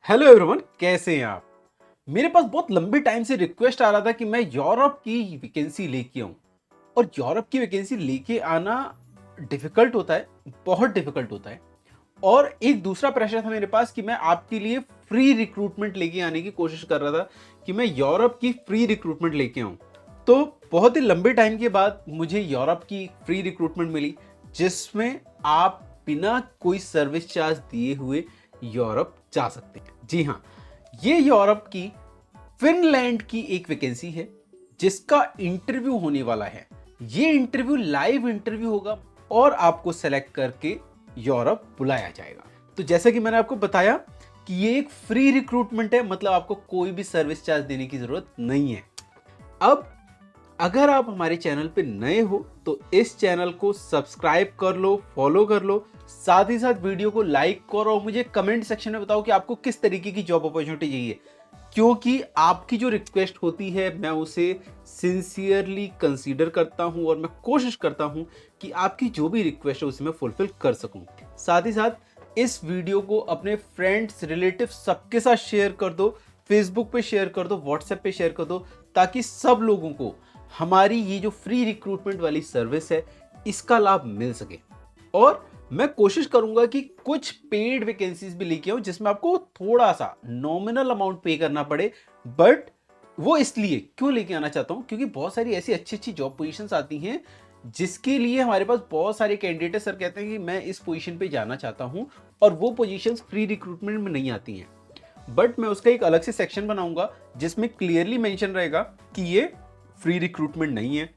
Hello everyone, कैसे हैं आप। मेरे पास बहुत लंबे टाइम से रिक्वेस्ट आ रहा था कि मैं यूरोप की वैकेंसी लेके आऊं। और यूरोप की वैकेंसी लेके आना डिफिकल्ट होता है, बहुत डिफिकल्ट होता है। और एक दूसरा प्रेशर था मेरे पास कि मैं आपके लिए फ्री रिक्रूटमेंट लेके आने की कोशिश कर रहा था कि मैं यूरोप की फ्री रिक्रूटमेंट लेके आऊं। तो बहुत ही लंबे टाइम के बाद मुझे यूरोप की फ्री रिक्रूटमेंट मिली, जिसमें आप बिना कोई सर्विस चार्ज दिए हुए यूरोप जा सकते हैं। जी हाँ, ये यूरोप की फिनलैंड की एक वैकेंसी है जिसका इंटरव्यू होने वाला है। ये इंटरव्यू लाइव इंटरव्यू होगा और आपको सेलेक्ट करके यूरोप बुलाया जाएगा। तो जैसा कि मैंने आपको बताया कि ये एक फ्री रिक्रूटमेंट है, मतलब आपको कोई भी सर्विस चार्ज देने की जरूरत नहीं है। अब अगर आप हमारे चैनल पे नए हो तो इस चैनल को सब्सक्राइब कर लो, फॉलो कर लो, साथ ही साथ वीडियो को लाइक करो और मुझे कमेंट सेक्शन में बताओ कि आपको किस तरीके की जॉब अपॉर्चुनिटी चाहिए। क्योंकि आपकी जो रिक्वेस्ट होती है मैं उसे सिंसियरली कंसीडर करता हूं और मैं कोशिश करता हूं कि आपकी जो भी रिक्वेस्ट है उसे मैं फुलफिल कर सकूं। साथ ही साथ इस वीडियो को अपने फ्रेंड्स, रिलेटिव सबके साथ शेयर कर दो, फेसबुक पे शेयर कर दो, व्हाट्सएप पे शेयर कर दो, ताकि सब लोगों को हमारी ये जो फ्री रिक्रूटमेंट वाली सर्विस है इसका लाभ मिल सके। और मैं कोशिश करूंगा कि कुछ पेड वैकेंसीज भी लेके आऊं जिसमें आपको थोड़ा सा नॉमिनल अमाउंट पे करना पड़े। बट वो इसलिए क्यों लेके आना चाहता हूं क्योंकि बहुत सारी ऐसी अच्छी अच्छी जॉब पोजीशंस आती हैं जिसके लिए हमारे पास बहुत सारे कैंडिडेट सर कहते हैं कि मैं इस पोजीशन पे जाना चाहता हूं, और वो पोजीशंस फ्री रिक्रूटमेंट में नहीं आती हैं। बट मैं उसका एक अलग से सेक्शन बनाऊंगा जिसमें क्लियरली मेंशन रहेगा कि ये फ्री रिक्रूटमेंट नहीं है,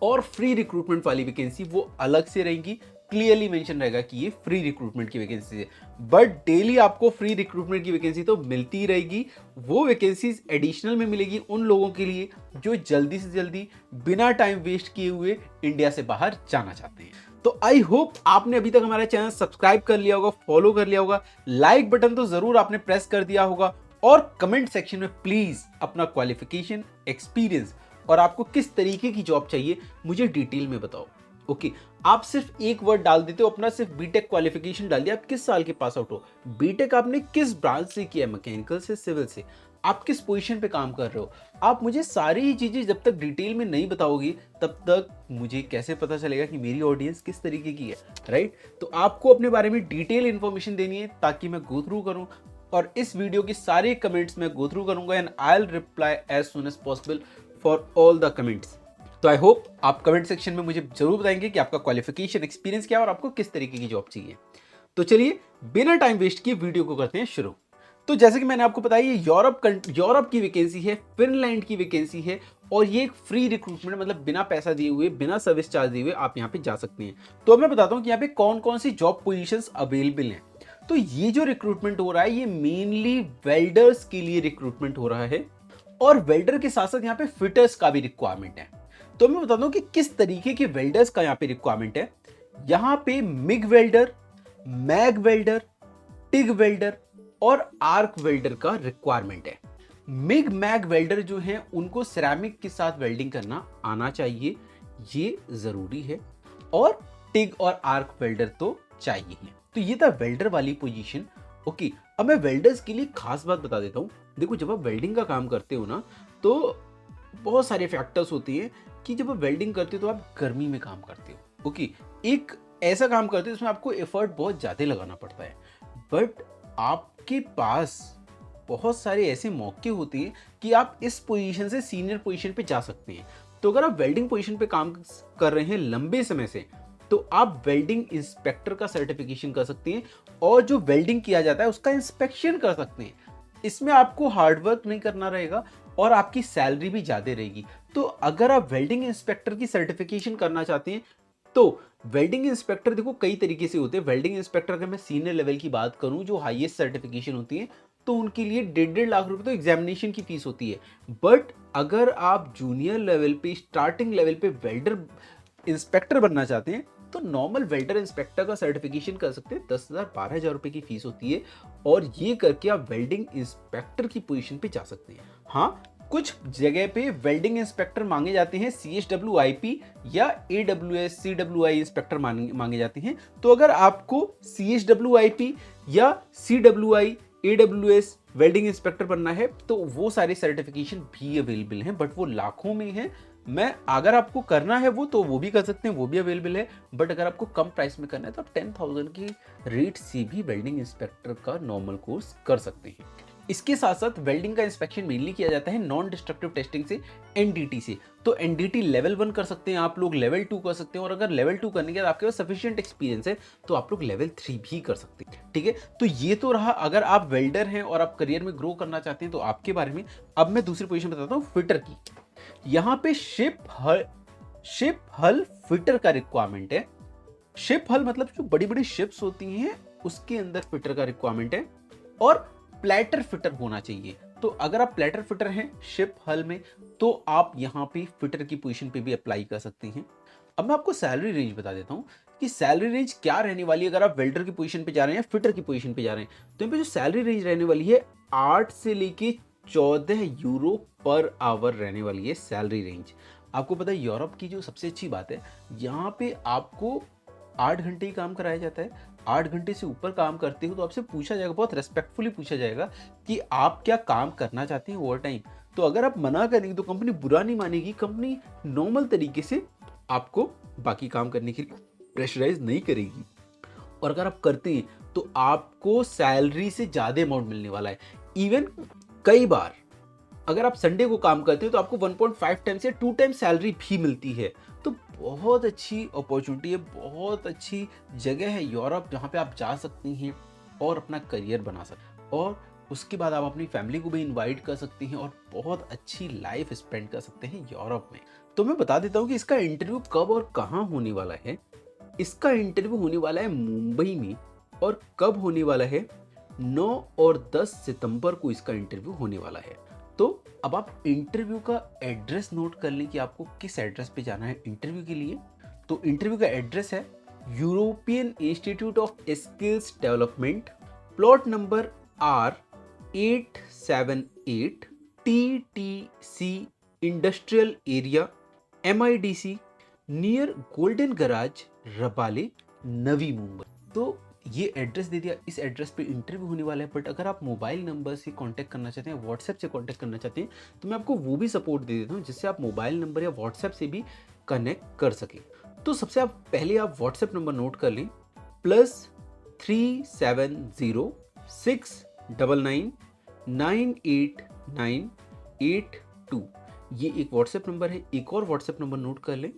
और फ्री रिक्रूटमेंट वाली वैकेंसी वो अलग से रहेंगी। क्लियरली मेंशन रहेगा कि ये फ्री रिक्रूटमेंट की वैकेंसी है। बट डेली आपको फ्री रिक्रूटमेंट की वैकेंसी तो मिलती ही रहेगी। वो वैकेंसीज एडिशनल में मिलेगी उन लोगों के लिए जो जल्दी से जल्दी बिना टाइम वेस्ट किए हुए इंडिया से बाहर जाना चाहते हैं। तो आई होप आपने अभी तक हमारा चैनल सब्सक्राइब कर लिया होगा, फॉलो कर लिया होगा, लाइक बटन तो जरूर आपने प्रेस कर दिया होगा, और कमेंट सेक्शन में प्लीज अपना क्वालिफिकेशन, एक्सपीरियंस और आपको किस तरीके की जॉब चाहिए मुझे डिटेल में बताओ। ओके, आप सिर्फ एक वर्ड डाल देते हो अपना, सिर्फ बीटेक क्वालिफिकेशन डाल दिया, आप किस साल के पास आउट हो, बीटेक आपने किस ब्रांच से किया, मैकेनिकल से, सिविल से, आप किस पोजीशन पे काम कर रहे हो। आप मुझे सारी ही चीजें जब तक डिटेल में नहीं बताओगी तब तक मुझे कैसे पता चलेगा कि मेरी ऑडियंस किस तरीके की है, राइट। तो आपको अपने बारे में डिटेल इंफॉर्मेशन देनी है ताकि मैं गो थ्रू करूं, और इस वीडियो के सारे कमेंट्स मैं गो थ्रू करूंगा and I will reply as soon as possible for all the comments. तो आई होप आप कमेंट सेक्शन में मुझे जरूर बताएंगे कि आपका क्वालिफिकेशन, एक्सपीरियंस क्या है और आपको किस तरीके की जॉब चाहिए। तो चलिए बिना टाइम वेस्ट किए वीडियो को करते हैं शुरू। तो जैसे कि मैंने आपको बताया ये यूरोप की वैकेंसी है, फिनलैंड की वैकेंसी है, और ये एक फ्री रिक्रूटमेंट, मतलब बिना पैसा दिए हुए, बिना सर्विस चार्ज दिए हुए आप यहाँ पे जा सकते हैं। तो अब मैं बताता हूँ कि यहाँ पे कौन कौन सी जॉब पोजीशंस अवेलेबल हैं। तो ये जो रिक्रूटमेंट हो रहा है ये मेनली वेल्डर्स के लिए रिक्रूटमेंट हो रहा है, और वेल्डर के साथ साथ यहाँ पे फिटर्स का भी रिक्वायरमेंट है। तो मैं बताता हूँ कि किस तरीके के वेल्डर्स का यहाँ पे रिक्वायरमेंट है। यहाँ पे MIG welder, MAG welder, TIG welder और आर्क वेल्डर का रिक्वायरमेंट है। मिग मैग वेल्डर जो हैं उनको सिरेमिक के साथ वेल्डिंग करना आना चाहिए, ये जरूरी है। और टिग और आर्क वेल्डर तो चाहिए ही। तो ये था वेल्डर वाली पोजीशन। ओके, अब मैं वेल्डर्स के लिए खास बात बता देता हूँ। देखो, जब आप वेल्डिंग का काम करते हो ना तो बहुत सारे फैक्टर्स होते हैं कि जब आप वेल्डिंग करते हो तो आप गर्मी में काम करते हो। ओके, एक ऐसा काम करते हो जिसमें आपको एफर्ट बहुत ज़्यादा लगाना पड़ता है। बट आपके पास बहुत सारे ऐसे मौके होते हैं कि आप इस पोजीशन से सीनियर पोजीशन पे जा सकते हैं। तो अगर आप वेल्डिंग पोजीशन पे काम कर रहे हैं लंबे समय से तो आप वेल्डिंग इंस्पेक्टर का सर्टिफिकेशन कर सकते हैं, और जो वेल्डिंग किया जाता है उसका इंस्पेक्शन कर सकते हैं। इसमें आपको हार्डवर्क नहीं करना रहेगा और आपकी सैलरी भी ज़्यादा रहेगी। तो अगर आप वेल्डिंग इंस्पेक्टर की सर्टिफिकेशन करना चाहते हैं तो वेल्डिंग इंस्पेक्टर देखो कई तरीके से होते हैं। वेल्डिंग इंस्पेक्टर अगर मैं सीनियर लेवल की बात करूं जो हाईएस्ट सर्टिफिकेशन होती है तो उनके लिए 1.5 लाख रुपए तो एग्जामिनेशन की फीस होती है। बट अगर आप जूनियर लेवल पे, स्टार्टिंग लेवल पे वेल्डर इंस्पेक्टर बनना चाहते हैं तो नॉर्मल वेल्डर इंस्पेक्टर का सर्टिफिकेशन कर सकते हैं। 10,000 12,000 रुपए की फीस होती है, और ये करके आप वेल्डिंग इंस्पेक्टर की पोजीशन पे जा सकते हैं। हाँ, कुछ जगह पे वेल्डिंग इंस्पेक्टर मांगे जाते हैं CHWIP या AWS CWI इंस्पेक्टर मांगे जाते हैं। तो अगर आपको CHWIP या CWI AWS वेल्डिंग इंस्पेक्टर बनना है तो वो सारे सर्टिफिकेशन भी अवेलेबल हैं, बट वो लाखों में हैं। मैं अगर आपको करना है वो तो वो भी कर सकते हैं, वो भी अवेलेबल है, बट अगर आपको कम प्राइस में करना है तो आप 10,000 की रेट से भी वेल्डिंग इंस्पेक्टर का नॉर्मल कोर्स कर सकते हैं। इसके साथ साथ वेल्डिंग का इंस्पेक्शन मेनली किया जाता है नॉन डिस्ट्रक्टिव टेस्टिंग से, NDT से। तो NDT लेवल 1 कर सकते हैं आप लोग, लेवल 2 कर सकते हैं, और अगर लेवल 2 करने के बाद आपके पास सफिशिएंट एक्सपीरियंस है तो आप लोग लेवल 3 भी कर सकते हैं। ठीक है, तो ये तो रहा अगर आप वेल्डर हैं और आप करियर में ग्रो करना चाहते हैं तो आपके बारे में। अब मैं दूसरी पोजीशन बताता हूँ, फिटर की। यहाँ पे शिप हल फिटर का रिक्वायरमेंट है। शिप हल मतलब जो बड़ी बड़ी शिप्स होती हैं उसके अंदर फिटर का रिक्वायरमेंट है, और प्लेटर फिटर होना चाहिए। तो अगर आप प्लेटर फिटर हैं शिप हल में तो आप यहाँ पे फिटर की पोजीशन पे भी अप्लाई कर सकते हैं। अब मैं आपको सैलरी रेंज बता देता हूँ कि सैलरी रेंज क्या रहने वाली है अगर आप वेल्डर की पोजीशन पे जा रहे हैं या फिटर की पोजीशन पे जा रहे हैं। तो यहाँ पे जो सैलरी रेंज रहने वाली है 8 से लेके 14 यूरो पर आवर रहने वाली है सैलरी रेंज। आपको पता है यूरोप की जो सबसे अच्छी बात है, यहाँ पे आपको 8 घंटे ही काम कराया जाता है। 8 घंटे से ऊपर काम करते हो तो आपसे पूछा जाएगा, बहुत रेस्पेक्टफुली पूछा जाएगा कि आप क्या काम करना चाहते हैं ओवर टाइम। तो अगर आप मना करेंगे तो कंपनी बुरा नहीं मानेगी, कंपनी नॉर्मल तरीके से आपको बाकी काम करने के लिए प्रेशराइज नहीं करेगी। और अगर आप करते हैं तो आपको सैलरी से ज़्यादा अमाउंट मिलने वाला है। इवन कई बार अगर आप संडे को काम करते हो तो आपको 1.5 टाइम से 2 टाइम सैलरी भी मिलती है। तो बहुत अच्छी अपॉर्चुनिटी है, बहुत अच्छी जगह है यूरोप, जहाँ पे आप जा सकते हैं और अपना करियर बना सकते हैं, और उसके बाद आप अपनी फैमिली को भी इनवाइट कर सकते हैं और बहुत अच्छी लाइफ स्पेंड कर सकते हैं यूरोप में। तो मैं बता देता हूँ कि इसका इंटरव्यू कब और कहाँ होने वाला है। इसका इंटरव्यू होने वाला है मुंबई में, और कब होने वाला है 9 और 10 सितंबर को इसका इंटरव्यू होने वाला है। तो अब आप इंटरव्यू का एड्रेस नोट कर लें कि आपको किस एड्रेस पे जाना है इंटरव्यू के लिए। तो इंटरव्यू का एड्रेस है European Institute of Skills Development, plot number R878 TTC industrial area MIDC near Golden Garage Rabale Navi Mumbai. तो ये एड्रेस दे दिया, इस एड्रेस पे इंटरव्यू होने वाला है। बट अगर आप मोबाइल नंबर से कांटेक्ट करना चाहते हैं, व्हाट्सएप से कांटेक्ट करना चाहते हैं, तो मैं आपको वो भी सपोर्ट दे देता हूँ जिससे आप मोबाइल नंबर या व्हाट्सएप से भी कनेक्ट कर सकें। तो सबसे आप पहले आप व्हाट्सएप नंबर नोट कर लें, +37069999892। ये एक व्हाट्सएप नंबर है। एक और व्हाट्सएप नंबर नोट कर लें,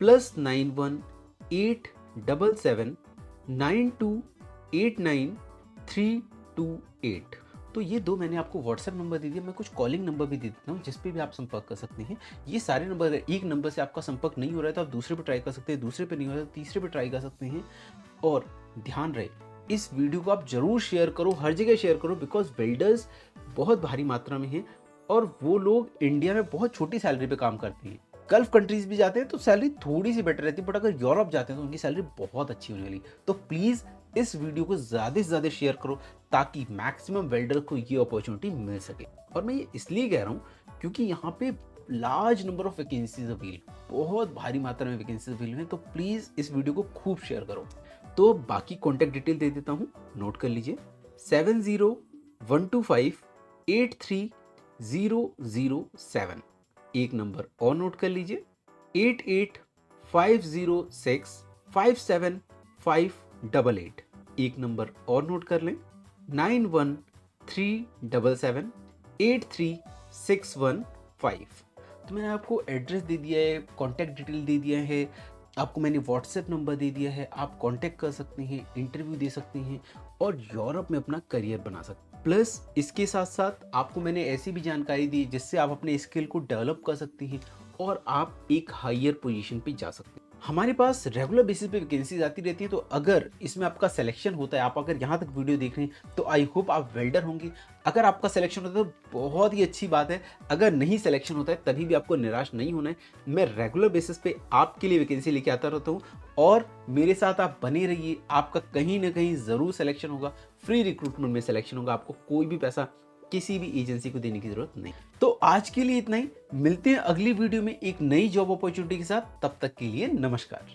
+918779289328। तो ये दो मैंने आपको व्हाट्सएप नंबर दे दिया। मैं कुछ कॉलिंग नंबर भी दे देता हूँ जिस पे भी आप संपर्क कर सकते हैं। ये सारे नंबर, एक नंबर से आपका संपर्क नहीं हो रहा है तो आप दूसरे पे ट्राई कर सकते हैं, दूसरे पे नहीं हो रहा है तो तीसरे पे ट्राई कर सकते हैं। और ध्यान रहे, इस वीडियो को आप जरूर शेयर करो, हर जगह शेयर करो, बिकॉज वेल्डर्स बहुत भारी मात्रा में हैं और वो लोग इंडिया में बहुत छोटी सैलरी पे काम करते हैं। गल्फ कंट्रीज भी जाते हैं तो सैलरी थोड़ी सी बेटर रहती है, बट अगर यूरोप जाते हैं तो उनकी सैलरी बहुत अच्छी होने वाली। तो प्लीज़ इस वीडियो को ज़्यादा से ज़्यादा शेयर करो ताकि मैक्सिमम वेल्डर को ये अपॉर्चुनिटी मिल सके। और मैं ये इसलिए कह रहा हूँ क्योंकि यहाँ पे large number of vacancies avail, बहुत भारी मात्रा में वैकेंसीज अवेल हैं। तो प्लीज़ इस वीडियो को खूब शेयर करो। तो बाकी कॉन्टैक्ट डिटेल दे देता हूँ, नोट कर लीजिए, 7012583007। एक नंबर और नोट कर लीजिए, 8850657588। एक नंबर और नोट कर लें, 9137783615। तो मैंने आपको एड्रेस दे दिया है, कॉन्टैक्ट डिटेल दे दिया है, आपको मैंने व्हाट्सएप नंबर दे दिया है। आप कांटेक्ट कर सकते हैं, इंटरव्यू दे सकते हैं और यूरोप में अपना करियर बना सकते हैं। प्लस इसके साथ साथ आपको मैंने ऐसी भी जानकारी दी जिससे आप अपने स्किल को डेवलप कर सकते हैं और आप एक हायर पोजीशन पे जा सकते हैं। हमारे पास रेगुलर बेसिस पे वैकेंसीज आती रहती है। तो अगर इसमें आपका सिलेक्शन होता है, आप अगर यहाँ तक वीडियो देख रहे हैं तो आई होप आप वेल्डर होंगे। अगर आपका सिलेक्शन होता है तो बहुत ही अच्छी बात है। अगर नहीं सिलेक्शन होता है तभी भी आपको निराश नहीं होना है। मैं रेगुलर बेसिस पे आपके लिए वैकेंसी लेके आता रहता हूँ और मेरे साथ आप बने रहिए। आपका कहीं ना कहीं ज़रूर सिलेक्शन होगा। फ्री रिक्रूटमेंट में सिलेक्शन होगा। आपको कोई भी पैसा किसी भी एजेंसी को देने की जरूरत नहीं। तो आज के लिए इतना ही। मिलते हैं अगली वीडियो में एक नई जॉब अपॉर्चुनिटी के साथ। तब तक के लिए नमस्कार।